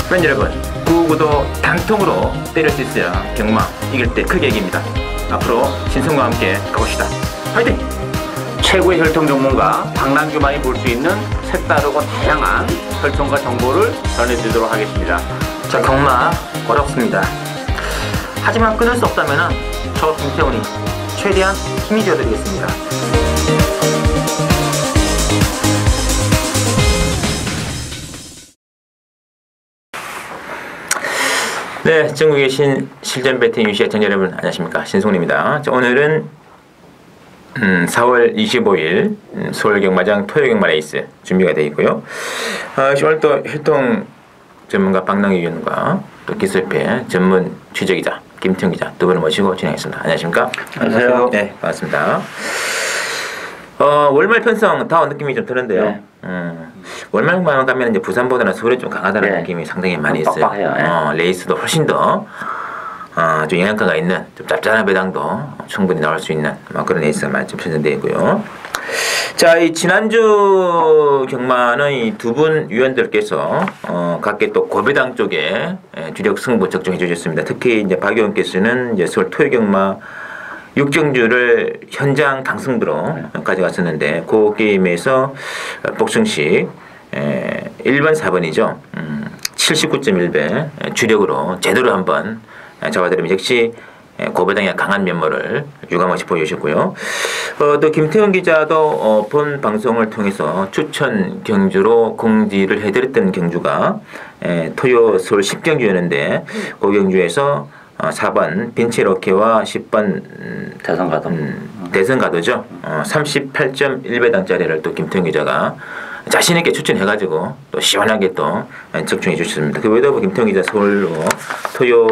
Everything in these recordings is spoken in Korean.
팬 여러분, 구구도 단통으로 때릴 수 있어야 경마 이길 때 크게 이깁니다. 앞으로 신성과 함께 가봅시다. 화이팅! 최고의 혈통 전문가 박남규만이 볼 수 있는 색다르고 다양한 혈통과 정보를 전해드리도록 하겠습니다. 자, 경마 어렵습니다. 하지만 끊을 수 없다면 저 김태훈이 최대한 힘이 되어드리겠습니다. 네, 전국에 계신 실전 배팅 유시 시청자 여러분 안녕하십니까, 신송입니다. 자, 오늘은 4월 25일 서울경마장 토요경마 레이스 준비가 되어 있고요. 오늘 또 혈통 전문가 박남규 위원과 또 기술패 전문 취재기자 김태훈 기자 두 분을 모시고 진행하겠습니다. 안녕하십니까? 안녕하세요. 네, 반갑습니다. 월말 편성 다 느낌이 좀 드는데요. 네. 월말만 가면 이제 부산보다는 서울이 좀 강하다는 네. 느낌이 상당히 많이 있어요. 빡빡해요. 레이스도 훨씬 더 좀 영양가가 있는 좀 짭짤한 배당도 충분히 나올 수 있는 그런 레이스가 많이 좀 편성되어 있고요. 자, 이 지난주 경마는 이 두 분 위원들께서 각계 또 고배당 쪽에 주력 승부 적중해 주셨습니다. 특히 이제 박 의원께서는 이제 서울 토요경마 6경주를 현장 당승부로 가져갔었는데 그 게임에서 복승식 1번 4번이죠. 79.1배 주력으로 제대로 한번 잡아드리면 역시 고배당의 강한 면모를 유감없이 보여주셨고요. 또 김태훈 기자도 본 방송을 통해서 추천 경주로 공지를 해드렸던 경주가 토요 서울 10경주였는데 그 경주에서 4번 빈체로케와 10번 대선가도죠. 38.1배당짜리를 또 김태훈 기자가 자신있게 추천해가지고 또 시원하게 또 적중해 주셨습니다. 그 외에도 김태훈 기자 서울로 토요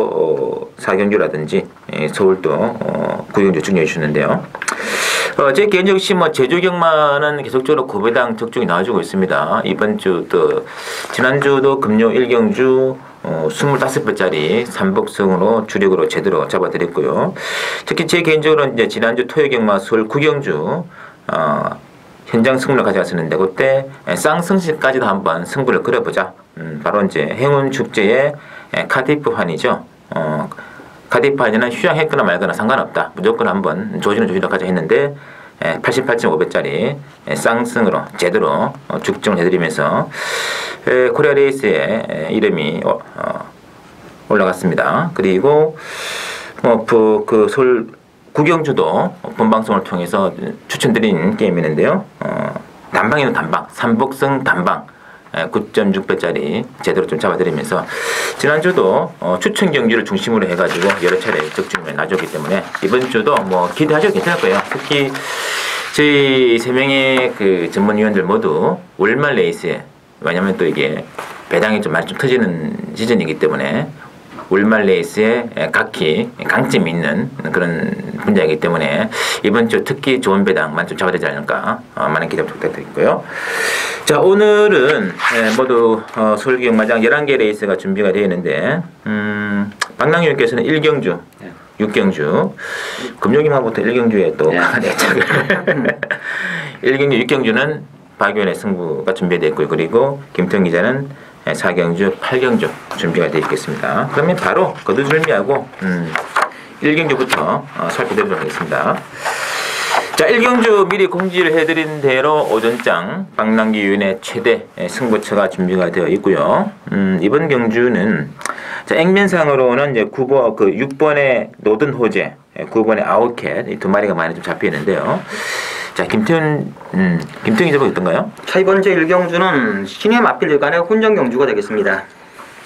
4경주라든지 서울도 9경주 적중해 주셨는데요. 제 개인적 역시 제주 경마는 계속적으로 고배당 적중이 나와주고 있습니다. 이번 주 또 지난주도 금요 1경주 25배짜리 삼복승으로 주력으로 제대로 잡아드렸고요. 특히 제 개인적으로 이제 지난주 토요경마 서울 9경주 현장 승부를 가져갔었는데 그때 쌍승식까지도 한번 승부를 끌어보자. 바로 이제 행운 축제의 카디프판이죠. 카디프판에는 휴양했거나 말거나 상관없다. 무조건 한번 조지는 가자 했는데 88.5배짜리 쌍승으로 제대로 죽정을 해드리면서 코리아 레이스의 이름이 올라갔습니다. 그리고 그 서울 구경주도 본방송을 통해서 추천드린 게임이었는데요. 단방이는 단방, 삼복승 단방 9.6배짜리 제대로 좀 잡아드리면서 지난주도 추천 경주를 중심으로 해가지고 여러 차례 적중을 놔줬기 때문에 이번 주도 기대하셔도 괜찮을 거예요. 특히 저희 3명의 그 전문위원들 모두 월말 레이스에, 왜냐면 또 이게 배당이 좀 많이 좀 터지는 시즌이기 때문에 월말 레이스에 각기 강점이 있는 그런 분야이기 때문에 이번 주 특히 좋은 배당만 좀 잡아야 되지 않을까 많은 기대 부탁드리고요. 자, 오늘은 모두 서울경마장 11개 레이스가 준비가 되어 있는데 박남규 의원께서는 1경주 6경주 금요기만부터 1경주에 또 강한 애착을 1경주 6경주는 박 의원의 승부가 준비되어 있고요. 그리고 김태훈 기자는 4경주 8경주 준비가 되어 있겠습니다. 그러면 바로 거두절미하고 1경주부터 살펴보도록 하겠습니다. 자, 1경주 미리 공지를 해드린 대로 오전장 박남규 의원의 최대 승부처가 준비가 되어 있고요. 이번 경주는 자, 액면상으로는 이제 6번의 노든 호재, 9번의 아웃캣 이 두 마리가 많이 좀 잡혀 있는데요. 자, 김태훈 기자가 어떤가요? 자, 이번 제 1경주는 신의 마필들 간의 혼전 경주가 되겠습니다.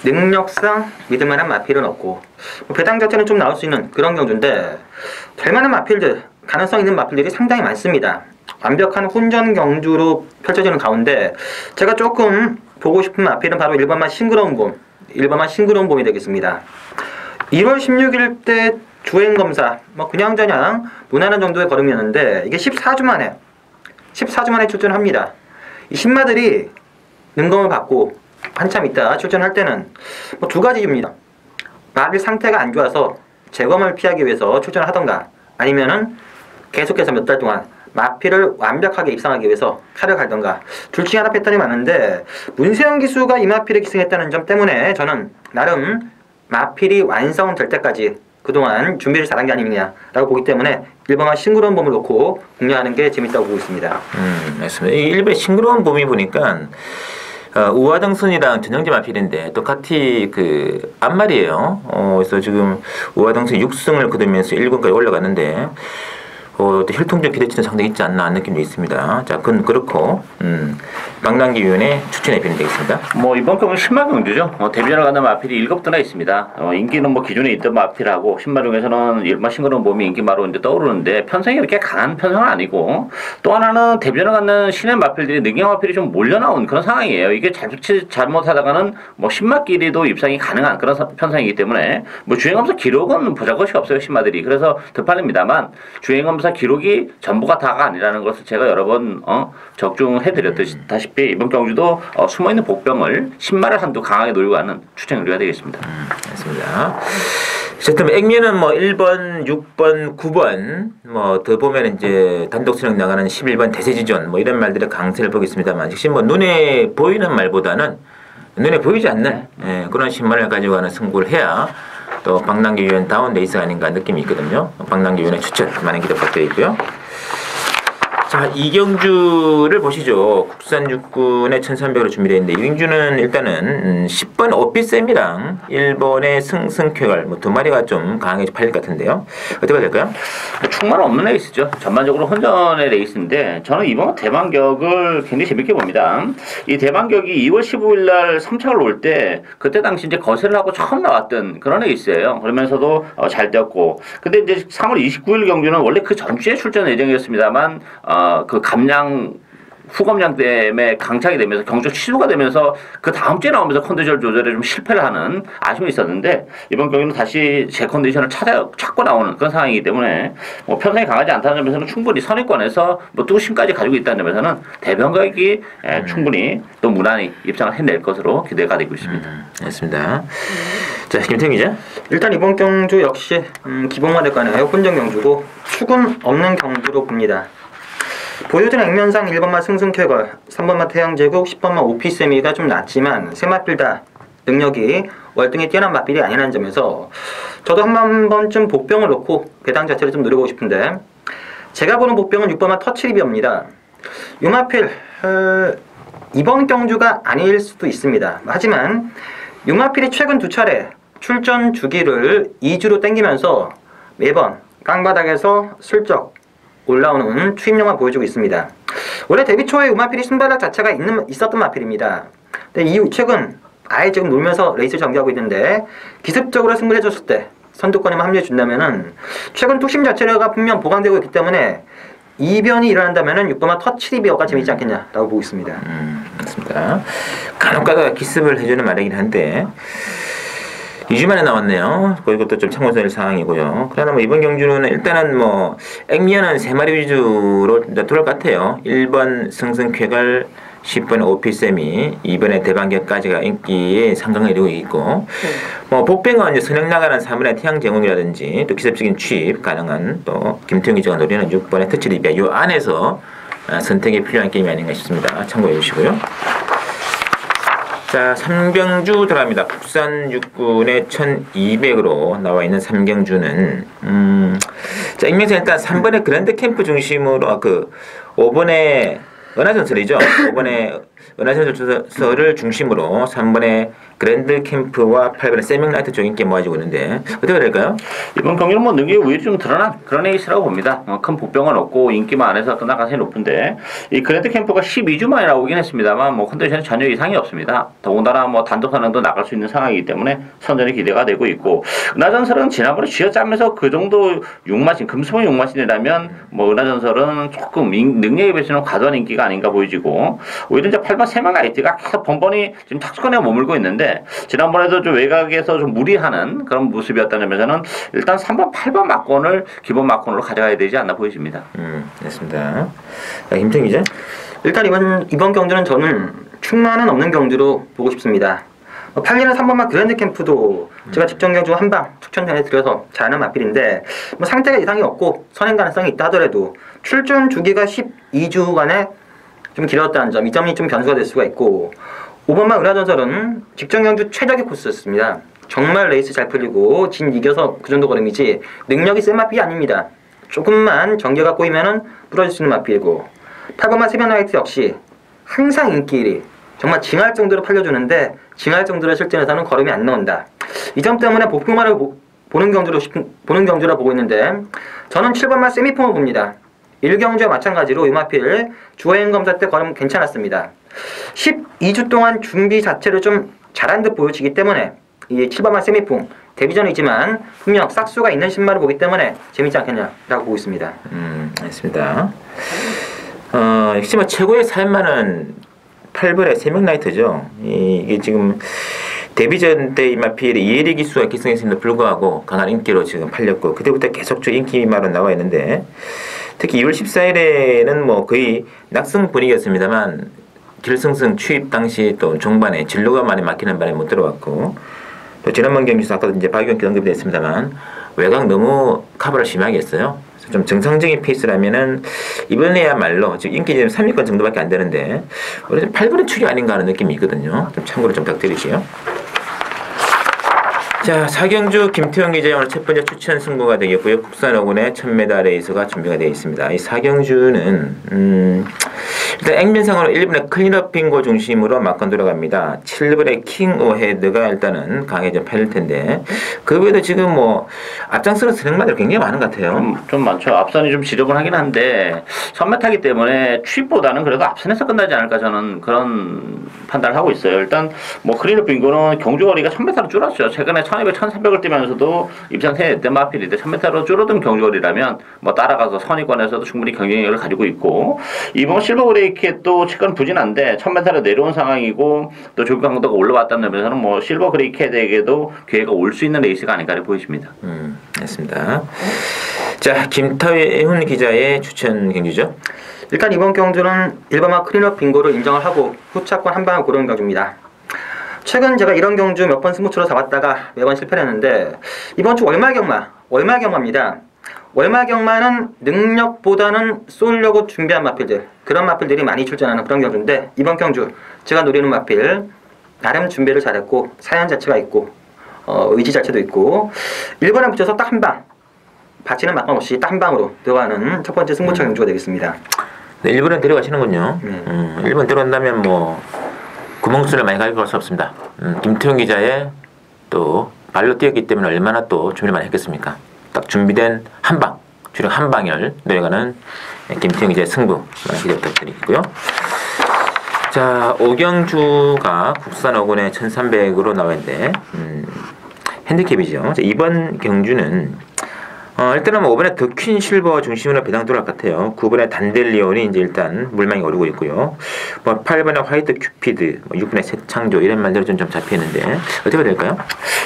능력상 믿을만한 마필은 없고 배당 자체는 좀 나올 수 있는 그런 경주인데 될만한 마필들, 가능성 있는 마필들이 상당히 많습니다. 완벽한 혼전 경주로 펼쳐지는 가운데 제가 조금 보고 싶은 마필은 바로 1번만 싱그러운 봄이 되겠습니다. 1월 16일 때 주행검사 그냥저냥 무난한 정도의 걸음이었는데 이게 14주 만에 출전을 합니다. 이 신마들이 능검을 받고 한참 있다 출전할 때는 두 가지 이유입니다. 말의 상태가 안 좋아서 재검을 피하기 위해서 출전을 하던가 아니면은 계속해서 몇 달 동안 마필을 완벽하게 입상하기 위해서 칼을 갈던가 둘 중에 하나 패턴이 많은데 문세영 기수가 이 마필에 기승했다는 점 때문에 저는 나름 마필이 완성될 때까지 그동안 준비를 잘한 게 아니냐라고 보기 때문에 1번과 싱그러운 봄을 놓고 공략하는 게 재밌다고 보고 있습니다. 맞습니다. 이 1번의 싱그러운 봄이 보니까 우화등선이랑 전형제 마필인데 똑같이 그 앞말이에요. 그래서 지금 우화등선 6승을 거두면서 1군까지 올라갔는데 또 혈통적 기대치는 상당히 있지 않나 하는 느낌도 있습니다. 자, 그건 그렇고 방랑기위원회 추천해 드리면 되겠습니다. 뭐 이번 경우는 신마 경주죠. 데뷔전을 가는 마필이 7대나 있습니다. 인기는 뭐 기존에 있던 마필하고 신마 중에서는 일반 싱그러운 봄이 인기마로 이제 떠오르는데 편성이 그렇게 강한 편성은 아니고 또 하나는 데뷔전을 갖는 신의 마필들이 능력 마필이 좀 몰려나온 그런 상황이에요. 이게 잘못하다가는 뭐 신마끼리도 입상이 가능한 그런 편성이기 때문에 뭐 주행검사 기록은 보잘 것이 없어요 신마들이. 그래서 득팔립니다만 주행검사 기록이 전부가 다가 아니라는 것을 제가 여러 번 적중해드렸다시피 이번 경주도 숨어있는 복병을 신마를 한두 강하게 놀고 가는 추천 의뢰가 되겠습니다. 맞습니다. 어쨌든 액면은 뭐 1번, 6번, 9번 뭐 더 보면 이제 단독 수령 나가는 11번 대세지존 뭐 이런 말들의 강세를 보겠습니다만 역시 뭐 눈에 보이는 말보다는 눈에 보이지 않는 그런 신마를 가지고 가는 승부를 해야 또 방랑기위원 다운 레이스 아닌가 느낌이 있거든요. 방랑기위원의 추천 많은 기대 부탁드리고요. 자, 이경주를 보시죠. 국산 육군의 1300으로 준비되어 있는데 이 경주는 일단은 10번 오피스입니다. 1번의 승승쾌걸 뭐 두 마리가 좀 강하게 팔릴 것 같은데요. 어떻게 봐야 될까요? 충만 없는 레이스죠. 전반적으로 혼전의 레이스인데 저는 이번 대만격을 굉장히 재밌게 봅니다. 이 대만격이 2월 15일 날 3착을 올 때 그때 당시 이제 거세를 하고 처음 나왔던 그런 레이스예요. 그러면서도 잘 뛰었고 근데 이제 3월 29일 경주는 원래 그 전주에 출전 예정이었습니다만 그 감량 후감량 때문에 강착이 되면서 경주 취소가 되면서 그 다음 주에 나오면서 컨디션 조절에 좀 실패를 하는 아쉬움이 있었는데 이번 경기는 다시 제 컨디션을 찾고 나오는 그런 상황이기 때문에 뭐 편성이 강하지 않다는 점에서는 충분히 선의권에서 뭐 뚜심까지 가지고 있다는 점에서는 대변각이 충분히 또 무난히 입상을 해낼 것으로 기대가 되고 있습니다. 알겠습니다. 자, 김태형 기자. 일단 이번 경주 역시 기본화될 거네요. 혼전 경주고 축은 없는 경주로 봅니다. 보여준 액면상 1번만 승승쾌걸, 3번만 태양제국, 10번만 오피세미가 좀 낮지만 세 마필 다 능력이 월등히 뛰어난 마필이 아니라는 점에서 저도 한 번쯤 복병을 놓고 배당 자체를 좀 노려보고 싶은데 제가 보는 복병은 6번만 터치리비입니다. 이 마필 이번 경주가 아닐 수도 있습니다. 하지만 이 마필이 최근 2차례 출전 주기를 2주로 땡기면서 매번 깡바닥에서 슬쩍 올라오는 추임력만 보여주고 있습니다. 원래 데뷔 초에 우마필이 순발력 자체가 있었던 마필입니다. 근데 최근 아예 지금 놀면서 레이스를 전개하고 있는데 기습적으로 승부를 해줬을 때 선두권에만 합류해준다면은 최근 뚝심 자체가 분명 보강되고 있기 때문에 이변이 일어난다면은 6번만 터치리비어가 재밌지 않겠냐라고 보고 있습니다. 맞습니다. 간혹가다 기습을 해주는 말이긴 한데 2주 만에 나왔네요. 그것도 좀 참고될 상황이고요. 그러나 뭐 이번 경주는 일단은 뭐 액면은 3마리 위주로 돌아올 것 같아요. 1번 승승쾌걸, 10번 오피세미, 2번에 대반격까지가 인기에 상승을 이루고 있고 뭐 복병은 이제 선행 나가는 3번의 태양제공이라든지 또 기습적인 취입 가능한 또 김태형 기자가 노리는 6번의 터치리비아 요 안에서 선택이 필요한 게임이 아닌가 싶습니다. 참고해 주시고요. 자, 삼경주 들어갑니다. 국산 육군의 1200으로 나와 있는 삼경주는 자, 익명상 일단 3번의 그랜드 캠프 중심으로 5번의 은하전설이죠. 5번의 은하전설을 중심으로 3번의 그랜드 캠프와 8번의 세명라이트 쪽 인기 모아지고 있는데 어떻게 될까요? 이번 경기는 뭐 능력이 우위를 좀 드러난 그런 에이스라고 봅니다. 큰 복병은 없고 인기만 안에서 끝날 가능성이 높은데 이 그랜드 캠프가 12주 만에 나오긴 했습니다만 뭐 컨디션이 전혀 이상이 없습니다. 더군다나 뭐 단독 선행도 나갈 수 있는 상황이기 때문에 선전이 기대가 되고 있고 은하전설은 지난번에 쥐어짜면서 그 정도 육마신 금수봉 육마신이라면 뭐 은하전설은 조금 능력에 비해서는 과도한 인기가 아닌가 보여지고 오히려 이제 8번 세명라이트가 계속 번번이 지금 탁수권에 머물고 있는데 지난번에도 좀 외곽에서 좀 무리하는 그런 모습이었다는 점에서는 일단 3번, 8번 막권을 기본 막권으로 가져가야 되지 않나 보여집니다. 됐습니다. 김태형 기자. 일단 이번 경주는 저는 충만은 없는 경주로 보고 싶습니다. 8리는 3번만 그랜드 캠프도 제가 직전 경주 한방 추천 전에 드려서 잘하는 마필인데 뭐 상태가 이상이 없고 선행 가능성이 있다 하더라도 출전 주기가 12주간에 좀 길었다는 점, 이 점이 좀 변수가 될 수가 있고 5번마 은하전설은 직전 경주 최적의 코스였습니다. 정말 레이스 잘 풀리고 진 이겨서 그 정도 걸음이지 능력이 센 마필이 아닙니다. 조금만 전개가 꼬이면은 부러질 수 있는 마필이고 8번마 세변라이트 역시 항상 인기 1위, 정말 징할 정도로 팔려주는데 징할 정도로 실전에서는 걸음이 안 나온다. 이 점 때문에 복평마를 보는 경주라 보고 있는데 저는 7번마 세미폼을 봅니다. 1경주와 마찬가지로 이마필 주어행 검사 때 걸음 괜찮았습니다. 12주 동안 준비 자체를 좀 잘한 듯 보여지기 때문에 이 7번마 세미풍 데뷔전이지만 분명 싹수가 있는 신발을 보기 때문에 재밌지 않겠냐라고 보고 있습니다. 알겠습니다. 역시 뭐 최고의 살만한 8벌의 세명라이트죠. 이게 지금 데뷔전 때 이마필이 이혜리 기수가 기승했음에도 불구하고 강한 인기로 지금 팔렸고 그때부터 계속적으로 인기말로 나와 있는데 특히 2월 14일에는 뭐 거의 낙승 분위기였습니다만 결승승 취입 당시 또 종반에 진로가 많이 막히는 바람에 못 들어왔고 또 지난번 경기에서 아까도 이제 박용기 언급이 됐습니다만 외곽 너무 커버를 심하게 했어요. 그래서 좀 정상적인 페이스라면은 이번에야말로 지금 인기 지금 3위권 정도밖에 안 되는데 오히려 8분의 축이 아닌가 하는 느낌이 있거든요. 좀 참고로 좀 부탁드릴게요. 자, 4경주 김태형 기자의 오늘 첫 번째 추천 승부가 되겠고요. 국산 오군의 1000m 레이스가 준비가 되어 있습니다. 이 4경주는 일단 액면상으로 1번의 클린업 빙고 중심으로 막건 돌아갑니다. 7번의 킹 오헤드가 일단은 강해져 팔릴 텐데 그 외에도 지금 뭐 앞장서는 선행마들 굉장히 많은 것 같아요. 좀 많죠. 앞선이 좀 지저분하긴 한데 선매타기 때문에 취입보다는 그래도 앞선에서 끝나지 않을까 저는 그런 판단을 하고 있어요. 일단 뭐 클린업 빙고는 경주거리가 1000m로 줄었죠. 최근에 1200, 1300을 뛰면서도 입상 세대 마필인데 1000m로 줄어든 경주거리라면 뭐 따라가서 선위권에서도 충분히 경쟁력을 가지고 있고 이번 실버 그레이키에 또 최근 부진한데 1000m로 내려온 상황이고 또 조기 강도가 올라왔다는 점에서는 뭐 실버 그레이키에게도 기회가 올 수 있는 레이스가 아닌가 보여집니다. 알겠습니다. 자, 김태훈 기자의 추천 경주죠. 일단 이번 경주는 1번마 클린업 빙고를 인정을 하고 후차권 한 방을 고르는 경주입니다. 최근 제가 이런 경주 몇 번 스무츠로 잡았다가 매번 실패를 했는데 이번 주 월말경마입니다. 월말경마는 능력보다는 쏠려고 준비한 마필들, 그런 마필들이 많이 출전하는 그런 경주인데 이번 경주 제가 노리는 마필 나름 준비를 잘했고 사연 자체가 있고 의지 자체도 있고 1번에 붙여서 딱 한 방, 받치는 막방 없이 딱 한 방으로 들어가는 첫 번째 승부처 경주가 되겠습니다. 네, 1번에 데려가시는군요. 1번 들어간다면 뭐 구멍수를 많이 가입할 수 없습니다. 김태훈 기자의 또 발로 뛰었기 때문에 얼마나 또 준비를 많이 했겠습니까? 딱 준비된 한방, 주력 한방을 노려가는 김태훈 기자의 승부 많이 기대 부탁드리고요. 자, 오경주가 국산 오군의 1300으로 나와 있는데 핸디캡이죠. 자, 이번 경주는 일단은 뭐 5번에 더퀸 실버 중심으로 배당 돌아갈 것 같아요. 9번에 단델리온이 이제 일단 물망이 오르고 있고요. 뭐 8번에 화이트 큐피드, 뭐 6번에 새창조 이런 말들이 좀 잡히는데 어떻게 해야 될까요?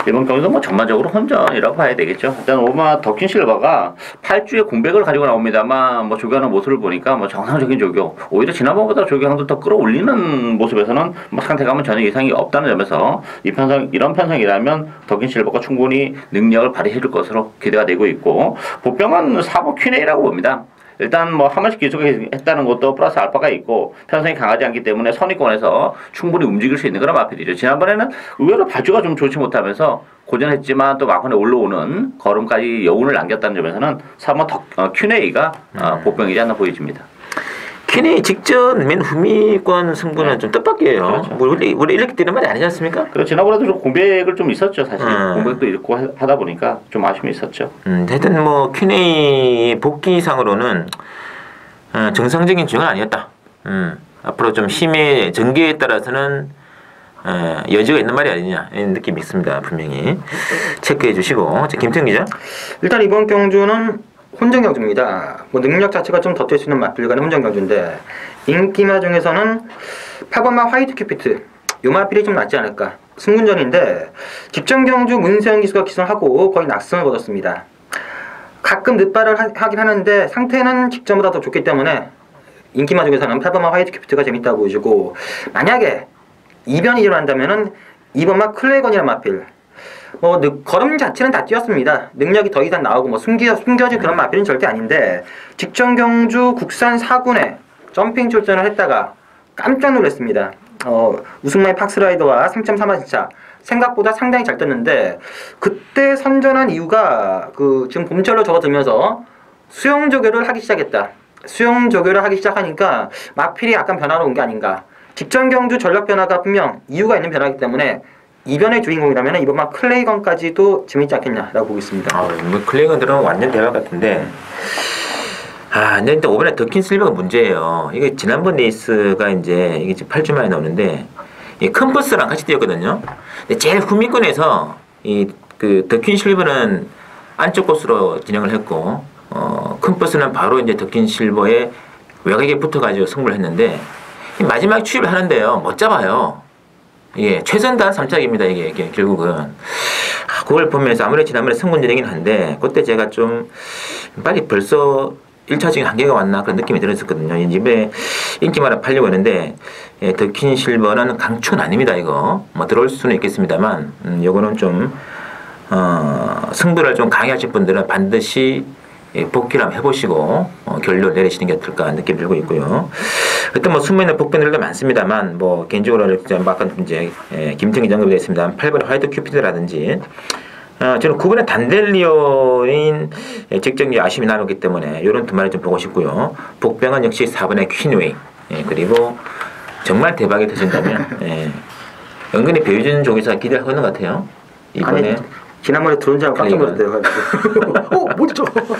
이번 경기도 뭐 전반적으로 혼전이라고 봐야 되겠죠. 일단 오마 더킨 실버가 8주의 공백을 가지고 나옵니다만 뭐 조교하는 모습을 보니까 뭐 정상적인 조교, 오히려 지난번보다 조교량도 더 끌어올리는 모습에서는 뭐 상태감은 전혀 이상이 없다는 점에서 이런 편성이라면 더킨 실버가 충분히 능력을 발휘해 줄 것으로 기대가 되고 있고 보병은 4번 퀸에이라고 봅니다. 일단 뭐 한 번씩 기록했다는 것도 플러스 알파가 있고 편성이 강하지 않기 때문에 선위권에서 충분히 움직일 수 있는 그런 마필이죠. 지난번에는 의외로 발주가 좀 좋지 못하면서 고전했지만 또 막판에 올라오는 걸음까지 여운을 남겼다는 점에서는 3번 퀸에이가 보병이지 않나 보여집니다. 퀸이 직전 맨 후미권 승부는 좀 뜻밖이에요. 그렇죠. 뭐 원래 이렇게 뛰는 말이 아니지 않습니까? 그리고 지난번에도 좀 공백을 좀 있었죠. 사실 공백도 있고 하다 보니까 좀 아쉬움이 있었죠. 하여튼 뭐 퀸이 복귀상으로는 정상적인 주행은 아니었다. 앞으로 좀 힘의 전개에 따라서는 여지가 있는 말이 아니냐 이런 느낌이 있습니다. 분명히 체크해 주시고. 자, 김태형 기자. 일단 이번 경주는 혼전 경주입니다. 뭐 능력 자체가 좀 더 뛸 수 있는 마필 간의 혼전 경주인데 인기마 중에서는 8번마 화이트 큐피트 요 마필이 좀 낫지 않을까. 승군전인데 직전 경주 문세영 기수가 기승하고 거의 낙승을 거뒀습니다. 가끔 늦발을 하긴 하는데 상태는 직전보다 더 좋기 때문에 인기마 중에서는 8번마 화이트 큐피트가 재밌다고 보여주고 만약에 이변이 일어난다면은 2번마 클레건이라는 마필 걸음 자체는 다 뛰었습니다. 능력이 더 이상 나오고 뭐 숨겨진 그런 마필은 절대 아닌데 직전 경주 국산 4군에 점핑 출전을 했다가 깜짝 놀랐습니다. 우승마의 팍스라이더와 3.3화 진짜 생각보다 상당히 잘 떴는데 그때 선전한 이유가 지금 봄철로 접어들면서 수영 조교를 하기 시작했다. 수영 조교를 하기 시작하니까 마필이 약간 변화로 온 게 아닌가. 직전 경주 전력 변화가 분명 이유가 있는 변화이기 때문에 이변의 주인공이라면 이번만 클레이건까지도 재밌지 않겠냐라고 보고 있습니다. 뭐 클레이건들은 완전 대박 같은데. 근데 일단 이번에 더킨 실버가 문제예요. 이게 지난번 레이스가 이게 지금 8주 만에 나오는데 큰 버스랑 같이 뛰었거든요. 근데 제일 후미권에서 더킨 실버는 안쪽 코스로 진행을 했고 큰 버스는 바로 더킨 실버의 외곽에 붙어가지고 승부를 했는데 마지막 추입을 하는데요 못 잡아요. 최선 다한 3착입니다. 이게 결국은 그걸 보면서 아무래도 지난번에 승군전이긴 한데 그때 제가 좀 빨리 벌써 1차적인 한계가 왔나 그런 느낌이 들었었거든요. 이번에 인기마다 팔려고 했는데 더킨 실버는 강추는 아닙니다. 이거 뭐 들어올 수는 있겠습니다만 요거는 좀 승부를 좀 강요하실 분들은 반드시 복귀를 한번 해보시고 결론을 내리시는 게 어떨까 하는 느낌이 들고 있고요. 일단 뭐 숨어있는 복변들도 많습니다만 뭐 개인적으로 아까 김태기 언급되어 있습니다. 8번 화이트 큐피드라든지 저는 9번의 단델리온인 직전기 아쉬움이 나누기 때문에 이런 두 마리 좀 보고 싶고요. 복병은 역시 4번의 퀸웨이 그리고 정말 대박이 터진다면 은근히 배우준 조기사 기대를 하고 있는 것 같아요. 이번에 아니, 지난번에 들어온 줄 알고 깜짝 놀랐대요. 뭐지 저거.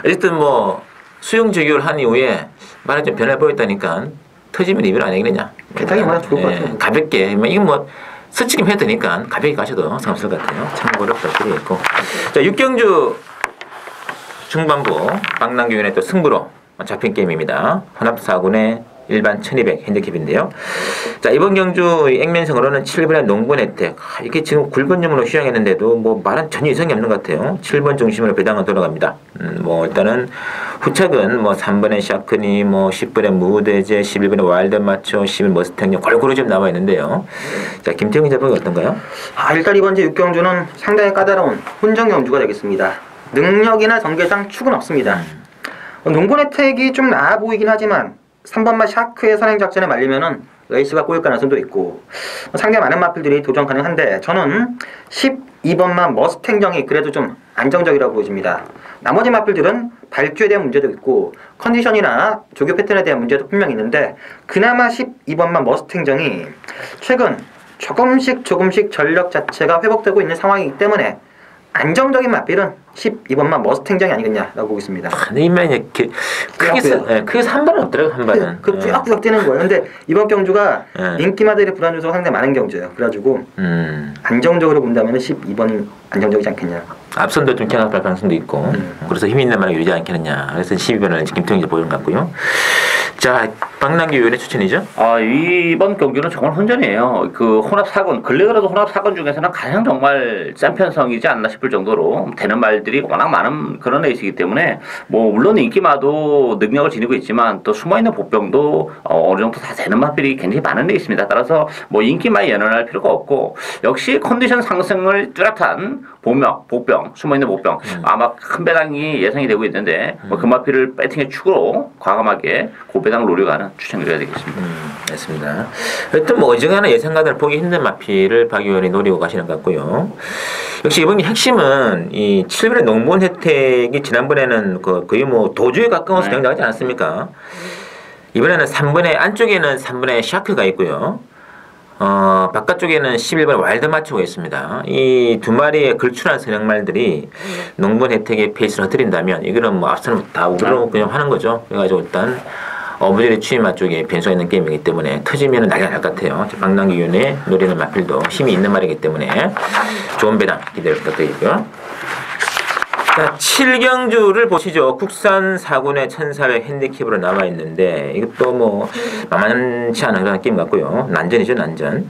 어쨌든 뭐 수용 조교를 한 이후에 말이 좀 변해 보였다니까 터지면 이별 아니겠느냐. 개탕이 많아 좋을 것 같아요. 가볍게 이건 뭐 스치기만 해도 되니까 가볍게 가셔도 상관없을 것 같아요. 참고로 부탁드리겠고. 자 6경주 중반부 박남규의 또 승부로 잡힌 게임입니다. 혼합 4군의 일반 1200 핸디캡인데요. 자 이번 경주 액면성으로는 7번의 농군 혜택 이게 지금 굵은 점으로 휴양했는데도 뭐 말은 전혀 이상이 없는 것 같아요. 7번 중심으로 배당은 돌아갑니다. 뭐 일단은 후착은 뭐 3번의 샤크니 뭐 10번의 무대제 11번의 와일드 마초 11번 머스탱 골고루 좀 나와 있는데요. 자 김태형 기자분이 어떤가요? 일단 이번 주 6경주는 상당히 까다로운 혼전 경주가 되겠습니다. 능력이나 전개상 축은 없습니다. 농군 혜택이 좀 나아 보이긴 하지만 3번마 샤크의 선행작전에 말리면은 레이스가 꼬일 가능성도 있고 상당히 많은 마필들이 도전 가능한데 저는 12번마 머스탱정이 그래도 좀 안정적이라고 보여집니다. 나머지 마필들은 발주에 대한 문제도 있고 컨디션이나 조교 패턴에 대한 문제도 분명히 있는데 그나마 12번마 머스탱정이 최근 조금씩 전력 자체가 회복되고 있는 상황이기 때문에 안정적인 마필은 12번만 머스탱정이 아니겠냐라고 보고 있습니다. 근데 이만 크게 한 번은 없더라고 한 번은. 꾸역꾸역 뛰는 거예요. 근데 이번 경주가 인기마들의 불안 요소가 상당히 많은 경주예요. 그래가지고 안정적으로 본다면 12번 안정적이지 않겠냐. 앞선도 좀 경합할 가능성도 있고 그래서 힘 있는 말을 유리하지 않겠느냐. 그래서 12번을 김태형이 보이는 것 같고요. 자 박남규 의원의 추천이죠? 이번 경기는 정말 혼전이에요. 혼합 사건 근래그래도 혼합 사건 중에서는 가장 정말 짠 편성이지 않나 싶을 정도로 되는 말들이 워낙 많은 그런 레이스이기 때문에 뭐 물론 인기마도 능력을 지니고 있지만 또 숨어있는 복병도 어느 정도 다 되는 마필이 굉장히 많은 레이스입니다. 따라서 뭐 인기마에 연연할 필요가 없고 역시 컨디션 상승을 뚜렷한 복병 숨어있는 복병 아마 큰 배당이 예상이 되고 있는데 뭐 그 마필을 배팅의 축으로 과감하게 고배당 노려가는 추천드려야 되겠습니다. 맞습니다. 하여튼 뭐 어지간한 예상가들 보기 힘든 마필을 박 의원이 노리고 가시는 것 같고요. 역시 이번 핵심은 이 7번의 농본 혜택이 지난번에는 거의 뭐 도주에 가까워서 등장하지 않았습니까? 이번에는 3번의 안쪽에는 3번의 샤크가 있고요. 바깥쪽에는 11번 와일드 마초가 있습니다. 이 두 마리의 걸출한 선행말들이 농본 혜택의 페이스를 흐트린다면 이거는 뭐 앞서는 다 우그러 그냥 하는 거죠. 그래가지고 일단 어부젤의 추임마 쪽에 변수가 있는 게임이기 때문에 터지면 난리가 날 것 같아요. 박남규 의원의 노리는 마필도 힘이 있는 말이기 때문에 좋은 배당 기대를 부탁드리고요. 자, 7경주를 보시죠. 국산 4군의 1400 핸디캡으로 나와 있는데 이것도 뭐 만만치 않은 그런 게임 같고요. 난전이죠, 난전.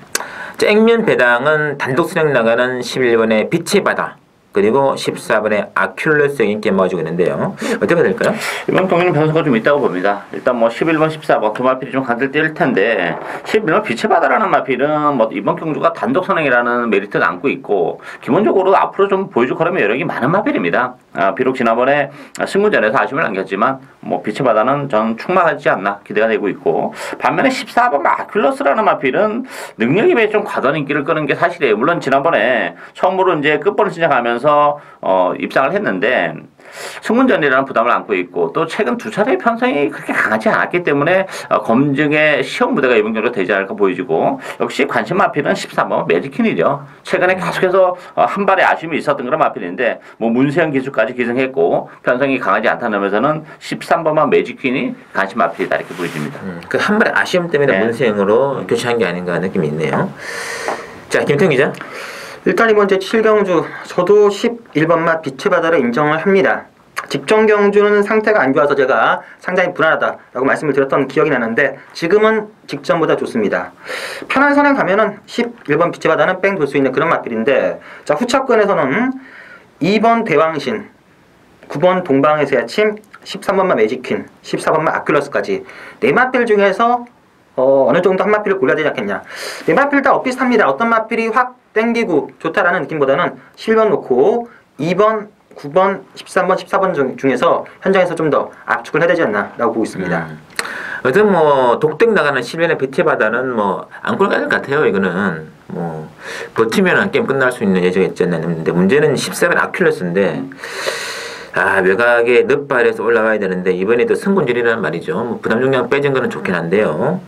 자, 액면 배당은 단독 수령 나가는 11번의 빛의 바다 그리고 14번에 아큘레스 인기 모아주고 있는데요. 어떻게 될까요? 이번 경기는 변수가 좀 있다고 봅니다. 일단 뭐 11번, 14번 두 마필이 좀 간들 뛸 텐데 11번 빛의 바다라는 마필은 뭐 이번 경주가 단독 선행이라는 메리트를 안고 있고 기본적으로 앞으로 좀 보여줄 거라면 여력이 많은 마필입니다. 비록 지난번에 승무전에서 아쉬움을 남겼지만 뭐 빛의 바다는 전 충만하지 않나 기대가 되고 있고 반면에 14번 아큘러스라는 마필은 능력에 비해 좀 과도한 인기를 끄는 게 사실이에요. 물론 지난번에 처음으로 이제 끝번을 신청하면서 입상을 했는데 승문전이라는 부담을 안고 있고 또 최근 두 차례의 편성이 그렇게 강하지 않았기 때문에 검증의 시험 무대가 이번 경기로 되지 않을까 보여지고 역시 관심 마필은 13번 매직퀸이죠. 최근에 계속해서 한 발의 아쉬움이 있었던 그런 마필인데 뭐 문세영 기수까지 기승했고 편성이 강하지 않다는 점에서는 13번만 매직퀸이 관심 마필이다 이렇게 보여집니다. 그 한 발의 아쉬움 때문에 네. 문세영으로 교체한 게 아닌가 느낌이 있네요. 자, 김태형 기자. 일단 이번 제 7경주 저도 11번마 빛의 바다를 인정을 합니다. 직전 경주는 상태가 안 좋아서 제가 상당히 불안하다라고 말씀을 드렸던 기억이 나는데 지금은 직전보다 좋습니다. 편한 선행 가면은 11번 빛의 바다는 뺑 돌 수 있는 그런 마필인데 자 후차권에서는 2번 대왕신, 9번 동방에서의 아침, 13번마 매직퀸, 14번마 아큘러스까지 네 마필 중에서 어느 정도 한 마필을 골라야 되지 않겠냐. 네 마필 다 엇비슷합니다. 어떤 마필이 확 땡기고 좋다라는 느낌보다는 7번 놓고 2번, 9번, 13번, 14번 중에서 현장에서 좀 더 압축을 해야 되지 않나 라고 보고 있습니다. 어떤 뭐 독특 나가는 10년의 빛의 바다는 뭐 안골 가질 것 같아요. 이거는 뭐 버티면 게임 끝날 수 있는 예정이 있지 않나 했는데 문제는 14번 아큘러스인데 외곽에 넛발에서 올라가야 되는데 이번에도 승군질이라는 말이죠. 뭐 부담 중량 빼진 거는 좋긴 한데요.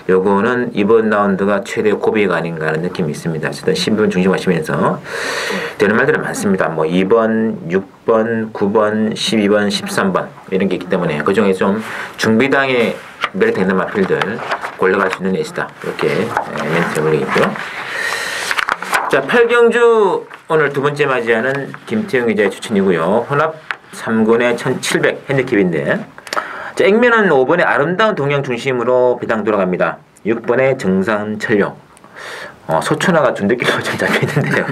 요거는 이번 라운드가 최대 고비가 아닌가 하는 느낌이 있습니다. 어쨌든 신분 중심하시면서 되는 말들이 많습니다. 뭐 2번, 6번, 9번, 12번, 13번 이런 게 있기 때문에 그 중에 좀 중비당에 메리트 있는 마필들 골라갈 수 있는 레이스다. 이렇게 멘트를 올리겠고요. 자, 8경주 오늘 두 번째 맞이하는 김태형 기자의 추천이고요. 혼합 3군의 1700 핸디캡인데 자, 액면은 5번의 아름다운 동양 중심으로 배당 돌아갑니다. 6번의 정상철용. 소천화가 준대길로 좀 잡혀있는데요.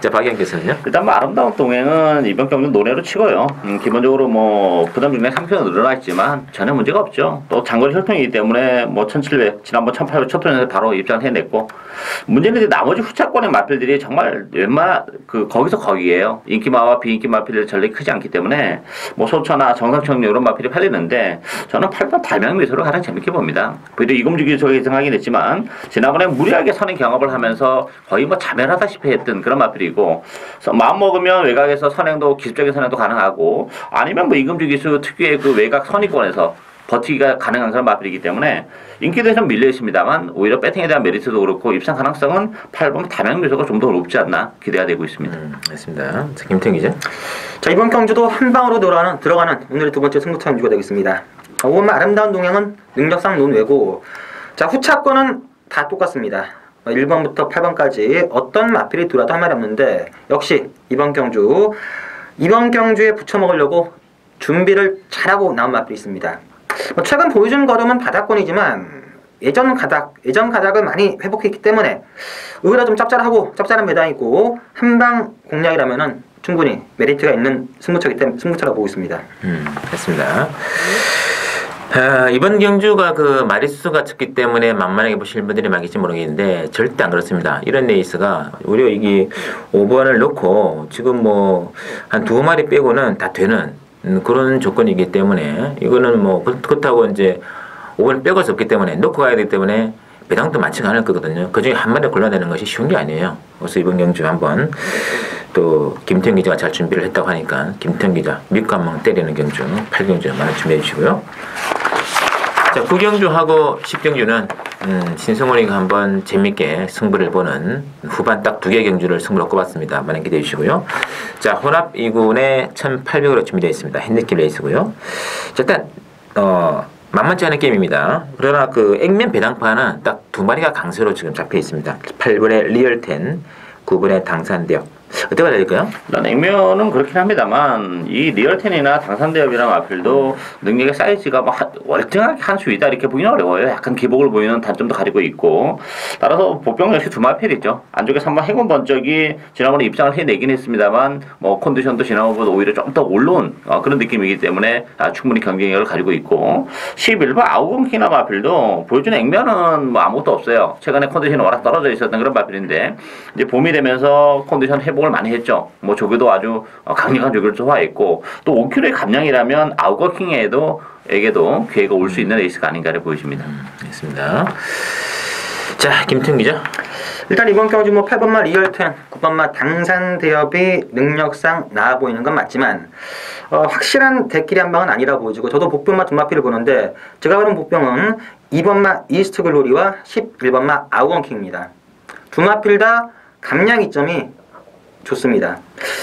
자, 박영께서는요? 일단 뭐 아름다운 동행은 이번 경기는 노래로 치고요. 기본적으로 뭐 부담 중량 3kg 늘어나 있지만 전혀 문제가 없죠. 또 장거리 혈통이기 때문에 뭐 1700, 지난번 1800 첫 턴에서 바로 입장을 해냈고 문제는 이제 나머지 후차권의 마필들이 정말 웬만한 거기서 거기에요. 인기마와 비인기 마필의 전력이 크지 않기 때문에 뭐 소천화, 정상철용 이런 마필이 팔리는데 저는 8번 달명미소를 가장 재밌게 봅니다. 비록 이금주 기수가 예상하긴 했지만 지난번에 무리하게 선행 경합을 하면서 거의 뭐 자멸하다시피 했던 그런 마필이고 마음 먹으면 외곽에서 선행도 기술적인 선행도 가능하고 아니면 뭐 이금주 기수 특유의 그 외곽 선의권에서 버티기가 가능한 그런 마필이기 때문에 인기도 좀 밀려 있습니다만 오히려 배팅에 대한 메리트도 그렇고 입상 가능성은 8번 담양미소가 좀 더 높지 않나 기대가 되고 있습니다. 알겠습니다. 자, 김태형 기자. 자 이번 경주도 한 방으로 들어가는 오늘의 두 번째 승부처 경주가 되겠습니다. 5번마 아름다운 동양은 능력상 논외고 자 후차권은 다 똑같습니다. 1번부터 8번까지 어떤 마필이 들어와도 할 말이 없는데 역시 이번 경주에 붙여먹으려고 준비를 잘하고 나온 마필이 있습니다. 최근 보여준 걸음은 바닥권이지만 예전 가닥을 많이 회복했기 때문에 의외로 좀 짭짤한 매당이고 한방 공략이라면은 충분히 메리트가 있는 승부처라고 보고 있습니다. 됐습니다. 이번 경주가 그 마리수가 적기 때문에 만만하게 보실 분들이 많을지 모르겠는데 절대 안 그렇습니다. 이런 레이스가 오히려 이게 5번을 넣고 지금 뭐 한 두 마리 빼고는 다 되는 그런 조건이기 때문에 이거는 뭐 그렇다고 이제 5번을 빼고 수 없기 때문에 넣고 가야 되기 때문에 배당도 많지가 않을 거거든요. 그중에 한 마리 골라내는 것이 쉬운 게 아니에요. 그래서 이번 경주 한번 또 김태형 기자가 잘 준비를 했다고 하니까 김태형 기자 믿고 한번 때리는 경주 8경주 많이 준비해 주시고요. 자, 9경주하고 10경주는 신성원이가 한번 재밌게 승부를 보는 후반 딱 2개 경주를 승부로 꼽았습니다. 많이 기대해 주시고요. 자, 혼합 2군에 1800으로 준비되어 있습니다. 핸디캡 레이스고요. 자, 일단 만만치 않은 게임입니다. 그러나 그 액면 배당파는 딱 두 마리가 강세로 지금 잡혀 있습니다. 8번의 리얼텐, 9번의 당산대역, 어떻게 봐야 될까요? 일단 액면은 그렇긴 합니다만 이 리얼텐이나 당산대협이랑 마필도 능력의 사이즈가 막 월등하게 한 수 있다 이렇게 보기는 어려워요. 약간 기복을 보이는 단점도 가지고 있고 따라서 보병 역시 두 마필이죠. 안쪽에서 한번 행운 번쩍이 지난번에 입장을 해내긴 했습니다만 뭐 컨디션도 지난번보다 오히려 좀 더 올라온 그런 느낌이기 때문에 충분히 경쟁력을 가지고 있고 11번 아우건키나 마필도 보여주는 액면은 뭐 아무것도 없어요. 최근에 컨디션이 워낙 떨어져 있었던 그런 마필인데 이제 봄이 되면서 컨디션 회복을 많이 했죠. 뭐 조교도 아주 강력한 조교를 소화했고 또 5kg의 감량이라면 아우거킹에게도 기회가 올 수 있는 레이스가 아닌가를 보여집니다. 알겠습니다. 자, 김태훈 기자. 일단 이번 경주 뭐 8번마 리얼텐, 9번마 당산대협이 능력상 나아 보이는 건 맞지만 확실한 대끼리 한 방은 아니라 보여지고 저도 복병마 두 마필을 보는데 제가 보는 복병은 2번마 이스트 글로리와 11번마 아우건킹입니다. 두 마필 다 감량 이점이 좋습니다.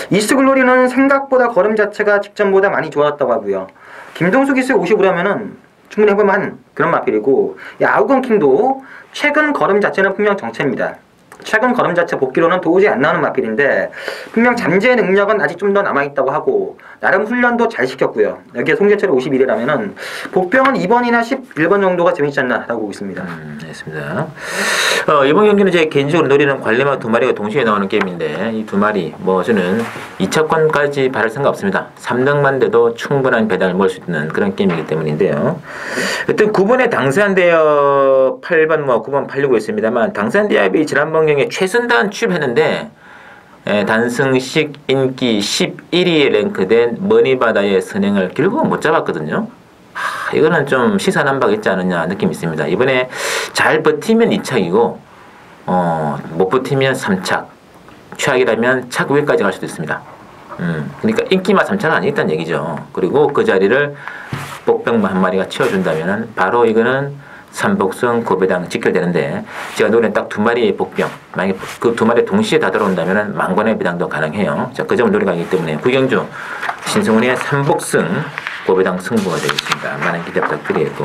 이스트 글로리는 생각보다 걸음 자체가 직전보다 많이 좋아졌다고 하고요. 김동수 기수에 55라면은 충분히 해볼만한 그런 마필이고 아우건킹도 최근 걸음 자체는 분명 정체입니다. 최근 걸음 자체 복귀로는 도저히 안 나오는 마필인데 분명 잠재 능력은 아직 좀 더 남아있다고 하고 나름 훈련도 잘 시켰고요. 여기에 송재철이 51이라면은 복병은 2번이나 11번 정도가 재밌지 않나 라고 보고 있습니다. 알겠습니다. 이번 경기는 제 개인적으로 노리는 관리마 두 마리가 동시에 나오는 게임인데 이 두 마리 뭐 저는 2차권까지 바랄 생각 없습니다. 3등만 돼도 충분한 배당을 모을 수 있는 그런 게임이기 때문인데요. 일단 9번에 당산대협 8번 뭐 9번 팔리고 있습니다만 당산대협이 지난번 경기에 최선단 취입했는데 단승식 인기 11위에 랭크된 머니바다의 선행을 결국은 못 잡았거든요. 이거는 좀 시사난박 있지 않느냐 느낌이 있습니다. 이번에 잘 버티면 2착이고 못 버티면 3착, 최악이라면 착 위까지 갈 수도 있습니다. 그러니까 인기만 3착은 아니겠다는 얘기죠. 그리고 그 자리를 복병만 한 마리가 채워준다면 바로 이거는 삼복성 고배당 직결되는데 제가 노래는 딱 두 마리의 복병 만약에 그 두 마리 동시에 다 들어온다면 만관의 배당도 가능해요. 자, 그 점을 노래가기 때문에 구경주 신승훈의 삼복승 고배당 승부가 되겠습니다. 많은 기대 부탁드리고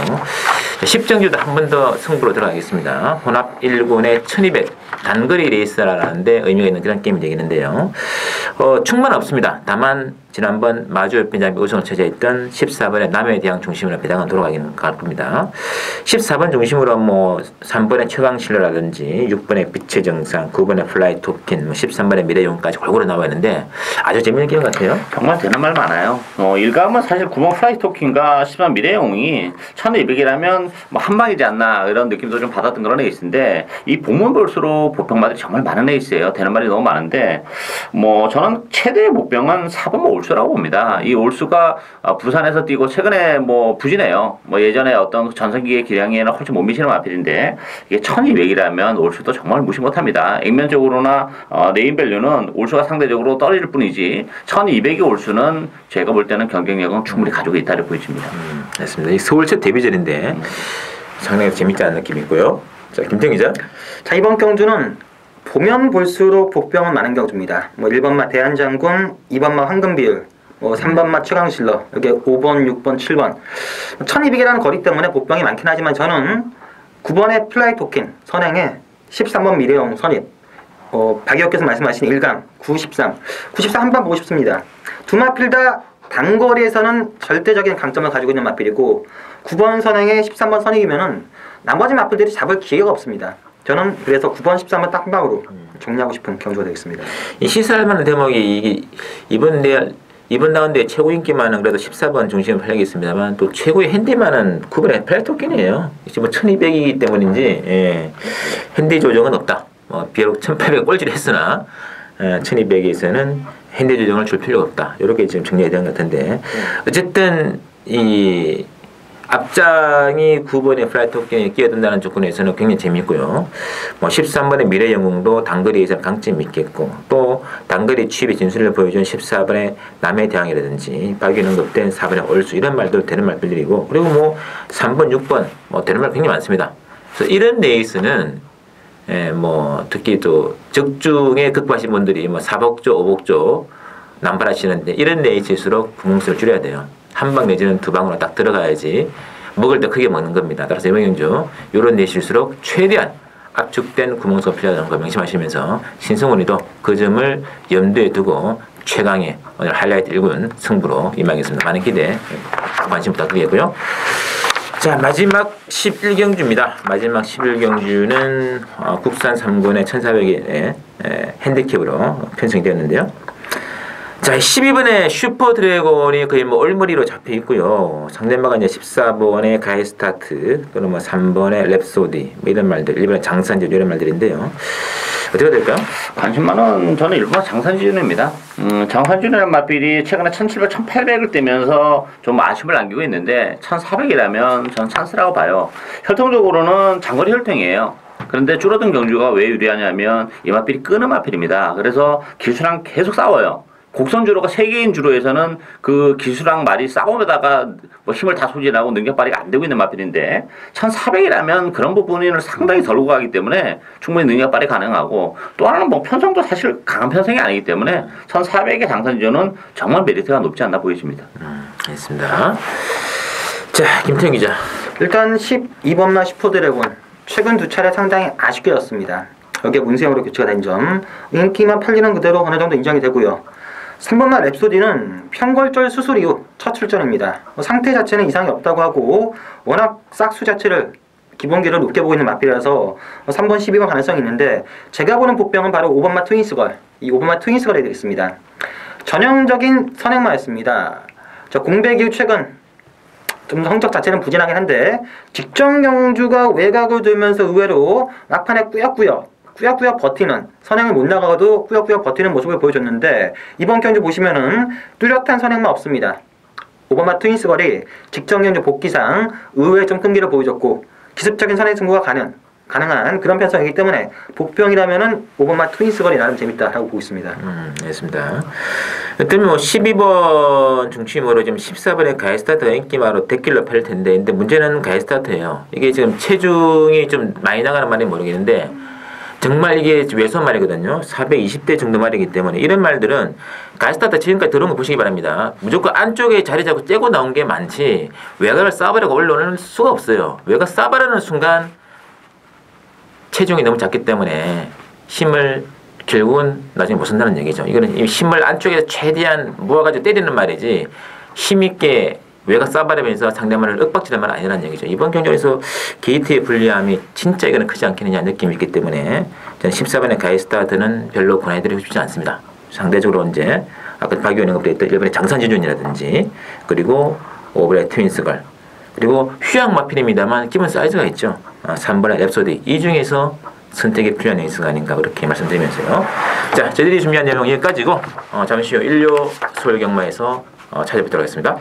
10정주도 한 번 더 승부로 들어가겠습니다. 혼합 1군의 1200 단거리 레이스라는데 의미가 있는 그런 게임이 되겠는데요. 충만 없습니다. 다만 지난번 마주협 변장비 우승을 차지했던 14번의 남해 대항 중심으로 배당은 돌아가긴 갈 겁니다. 14번 중심으로 뭐 3번의 최강실러라든지 6번의 빛의 정상, 9번의 플라이 토킨, 13번의 미래용까지 골고루 나와 있는데 아주 재밌는 게임 같아요. 정말 되는 말 많아요. 일감은 사실 9번 플라이 토킨과 13번 미래용이 1200이라면 뭐 한방이지 않나 이런 느낌도 좀 받았던 그런 레이스인데 이 보면 볼수록 보병마들이 정말 많은 레이스예요. 되는 말이 너무 많은데 뭐 저는 최대의 목병은 4번 올수라고 봅니다. 이 올수가 부산에서 뛰고 최근에 뭐 부진해요. 뭐 예전에 어떤 전성기의 기량에는 훨씬 못 미치는 마필인데 이게 1200이라면 올수도 정말 무시 못합니다. 액면적으로나 네임밸류는 올수가 상대적으로 떨어질 뿐이지 1200이 올수는 제가 볼 때는 경쟁력은 충분히 가지고 있다고 보여집니다. 맞습니다. 이 서울 첫 데뷔전인데 상당히 재밌지 않은 느낌이 있고요. 자, 김태형 기자. 자, 이번 경주는 보면 볼수록 복병은 많은 경주입니다. 뭐 1번마 대한장군, 2번마 황금비율, 뭐 3번마 최강실러, 여기 5번, 6번, 7번 1200이라는 거리 때문에 복병이 많긴 하지만 저는 9번의 플라이 토킨 선행에 13번 미래용 선입 박의혁께서 말씀하신 1강 93 한번 보고 싶습니다. 두 마필 다 단거리에서는 절대적인 강점을 가지고 있는 마필이고 9번 선행에 13번 선익이면은 나머지 마필들이 잡을 기회가 없습니다. 저는 그래서 9번, 13번 딱 한 방으로 정리하고 싶은 경주가 되겠습니다. 이 시사할 만한 대목이 이번 라운드에 최고 인기만은 그래도 14번 중심을 팔리겠습니다만 또 최고의 핸디만은 9번의 플라이토킨이에요. 지금 1200이기 때문인지 핸디 조정은 없다. 비록 1800 꼴찌를 했으나 1200에서는 핸디 조정을 줄 필요가 없다. 이렇게 지금 정리해야 되는 것 같은데 어쨌든 이 앞장이 9번의 플라이토킨에 끼어든다는 조건에서는 굉장히 재미있고요. 뭐 13번의 미래영웅도 단거리에서 강점이 있겠고 또 단거리 취입의 진술을 보여준 14번의 남해 대항이라든지 박유는 급된 4번의 올수 이런 말도 되는 말들이고 그리고 뭐 3번, 6번 뭐 되는 말 굉장히 많습니다. 그래서 이런 레이스는 뭐 특히 또 적중에 극부하신 분들이 뭐 4복조, 5복조 남발하시는데 이런 레이스일수록 구멍수를 줄여야 돼요. 한 방 내지는 두 방으로 딱 들어가야지 먹을 때 크게 먹는 겁니다. 따라서 이번 경주 이런 레이스일수록 최대한 압축된 구멍성 필요하다는 거 명심하시면서 신성훈이도 그 점을 염두에 두고 최강의 오늘 하이라이트 1군 승부로 임하겠습니다. 많은 기대 관심 부탁드리고요. 자, 마지막 11경주입니다. 마지막 11경주는 국산 3군의 1400의 핸디캡으로 편성이 되었는데요. 자, 12번의 슈퍼 드래곤이 거의 뭐 얼머리로 잡혀 있고요. 상대마가 이제 14번의 가이스타트, 또는 뭐 3번의 랩소디, 뭐 이런 말들, 일본의 장산지 이런 말들인데요. 어떻게 될까요? 관심만은 저는 일본 장산지준입니다. 장산지준이라는 마필이 최근에 1700, 1800을 떼면서 좀 아쉬움을 남기고 있는데 1400이라면 저는 찬스라고 봐요. 혈통적으로는 장거리 혈통이에요. 그런데 줄어든 경주가 왜 유리하냐면 이 마필이 끄는 마필입니다. 그래서 기수랑 계속 싸워요. 곡선 주로가 3개인 주로에서는 그 기수랑 말이 싸움에다가 뭐 힘을 다 소진하고 능력 발휘가 안 되고 있는 마필인데 1400이라면 그런 부분을 상당히 덜 오가기 때문에 충분히 능력 발휘 가능하고 또 하나는 뭐 편성도 사실 강한 편성이 아니기 때문에 1400의 장산지조는 정말 메리트가 높지 않나 보여집니다. 알겠습니다. 자, 김태형 기자. 일단 12번마 슈퍼드래곤 최근 2차례 상당히 아쉽게 졌습니다. 여기에 문세영으로 교체가 된 점, 인기만 팔리는 그대로 어느 정도 인정이 되고요. 3번마 랩소디는 편골절 수술 이후 첫 출전입니다. 상태 자체는 이상이 없다고 하고 워낙 싹수 자체를 기본기를 높게 보고 있는 마필이라서 3번 12번 가능성이 있는데 제가 보는 복병은 바로 5번마 트윈스걸, 이 5번마 트윈스걸 해드리겠습니다. 전형적인 선행마였습니다. 저 공백 이후 최근 좀 성적 자체는 부진하긴 한데 직전 경주가 외곽을 돌면서 의외로 막판에 꾸역꾸역 버티는, 선행을 못 나가도 꾸역꾸역 버티는 모습을 보여줬는데 이번 경주 보시면은 뚜렷한 선행만 없습니다. 오버마 트윈스걸이 직전 경주 복귀상 의외의 좀 끈기를 보여줬고 기습적인 선행 승부가 가능한 그런 편성이기 때문에 복병이라면은 오버마 트윈스걸이 나름 재밌다라고 보고 있습니다. 알겠습니다. 그러면 뭐 12번 중심으로 지금 14번의 가이스타트가 인기마로 데킬러 팔 텐데, 근데 문제는 가이스타트예요. 이게 지금 체중이 좀 많이 나가는 말인지 모르겠는데 정말 이게 외소 말이거든요. 420대 정도 말이기 때문에 이런 말들은 가이스타트 지금까지 들어온 거 보시기 바랍니다. 무조건 안쪽에 자리 잡고 째고 나온 게 많지 외곽을 쏴버리고 올라오는 수가 없어요. 외곽 쏴버리는 순간 체중이 너무 작기 때문에 힘을 결국은 나중에 못 쓴다는 얘기죠. 이거는 힘을 안쪽에서 최대한 모아가지고 때리는 말이지 힘있게 외곽 쏴버리면서 상대방을 윽박지는 말 아니라는 얘기죠. 이번 경기에서 게이트의 불리함이 진짜 이거는 크지 않겠느냐 느낌이 있기 때문에 저는 14번의 가이스타트는 별로 권해드리고 싶지 않습니다. 상대적으로 이제 아까 박 의원이 그랬던 일본의 장산지준이라든지 그리고 5번의 트윈스걸 그리고 휴양 마필입니다만 기본 사이즈가 있죠. 3번의 랩소디 이 중에서 선택이 필요한 에이스가 아닌가 그렇게 말씀드리면서요. 자, 저희들이 준비한 내용 여기까지고 잠시 후 1료 서울경마에서 찾아뵙도록 하겠습니다.